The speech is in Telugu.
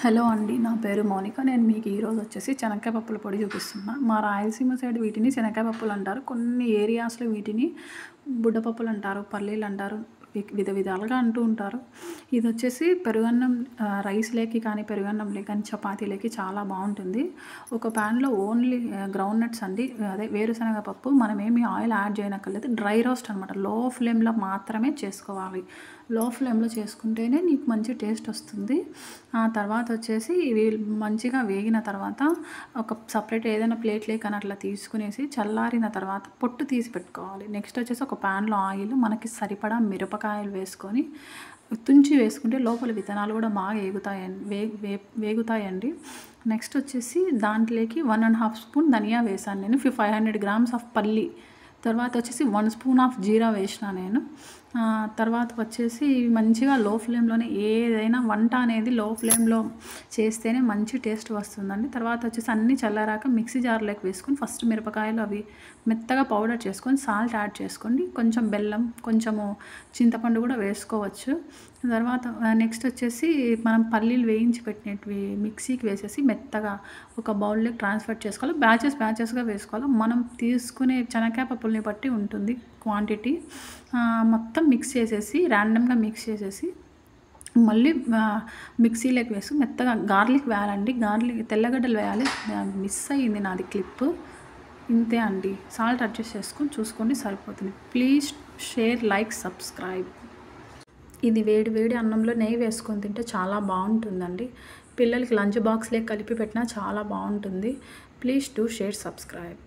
హలో అండి. నా పేరు మౌనిక. నేను మీకు ఈరోజు వచ్చేసి శనక్కాయ పప్పుల పొడి చూపిస్తున్నా. మా రాయలసీమ సైడ్ వీటిని శనక్కాయ పప్పులు అంటారు. కొన్ని ఏరియాస్‌లో వీటిని బుడ్డపప్పులు అంటారు, పల్లీలు అంటారు. విధ విధాలుగా అంటూ ఉంటారు. ఇది వచ్చేసి పెరుగన్నం రైస్‌లోకి కానీ, పెరుగన్నంలోకి కానీ, చపాతీలోకి చాలా బావుంటుంది. ఒక ప్యాన్‌లో ఓన్లీ గ్రౌండ్ నట్స్ అండి. అదే వేరుశనగ పప్పు. మనమేమి ఆయిల్ యాడ్ చేయనక్కర్లేదు. డ్రై రోస్ట్ అనమాట. లో ఫ్లేమ్‌లో మాత్రమే చేసుకోవాలి. లో ఫ్లేమ్‌లో చేసుకుంటేనే నీకు మంచి టేస్ట్ వస్తుంది. ఆ తర్వాత వచ్చేసి ఇవి మంచిగా వేగిన తర్వాత ఒక సపరేట్ ఏదైనా ప్లేట్‌లోకి అని అట్లా తీసుకునేసి చల్లారిన తర్వాత పొట్టు తీసి పెట్టుకోవాలి. నెక్స్ట్ వచ్చేసి ఒక ప్యాన్‌లో ఆయిల్ మనకి సరిపడా మిరపకాయలు వేసుకొని తుంచి వేసుకుంటే లోపల విత్తనాలు కూడా బాగా వేగుతాయండి. నెక్స్ట్ వచ్చేసి దాంట్లోకి 1½ స్పూన్ ధనియా వేసాను నేను. 500 గ్రామ్స్ ఆఫ్ పల్లి. తర్వాత వచ్చేసి 1 స్పూన్ ఆఫ్ జీరా వేసిన నేను. తర్వాత వచ్చేసి మంచిగా లో ఫ్లేమ్‌లోనే ఏదైనా వంట అనేది లో ఫ్లేమ్‌లో చేస్తేనే మంచి టేస్ట్ వస్తుందండి. తర్వాత వచ్చేసి అన్నీ చల్లారాక మిక్సీ జార్‌లోకి వేసుకొని ఫస్ట్ మిరపకాయలు అవి మెత్తగా పౌడర్ చేసుకొని సాల్ట్ యాడ్ చేసుకోండి. కొంచెం బెల్లం, కొంచెము చింతపండు కూడా వేసుకోవచ్చు. తర్వాత నెక్స్ట్ వచ్చేసి మనం పల్లీలు వేయించి పెట్టినటివి మిక్సీకి వేసేసి మెత్తగా ఒక బౌల్‌లోకి ట్రాన్స్‌ఫర్ చేసుకోవాలి. బ్యాచెస్‌గా వేసుకోవాలి. మనం తీసుకునే శనక్కాయ పప్పుల్ని బట్టి ఉంటుంది క్వాంటిటీ. మొత్తం మిక్స్ చేసేసి ర్యాండమ్‌గా మిక్స్ చేసేసి మళ్ళీ మిక్సీలోకి వేసి మెత్తగా గార్లిక్ వేయాలండి. తెల్లగడ్డలు వేయాలి. మిస్ అయ్యింది నాది క్లిప్పు. ఇంతే అండి. సాల్ట్ అడ్జస్ట్ చేసుకొని చూసుకోండి సరిపోతుంది. Please share, like, subscribe. ఇది వేడి వేడి అన్నంలో నెయ్యి వేసుకొని తింటే చాలా బాగుంటుందండి. పిల్లలకి లంచ్ బాక్స్‌లోకి కలిపి పెట్టినా చాలా బాగుంటుంది. Please do share, subscribe.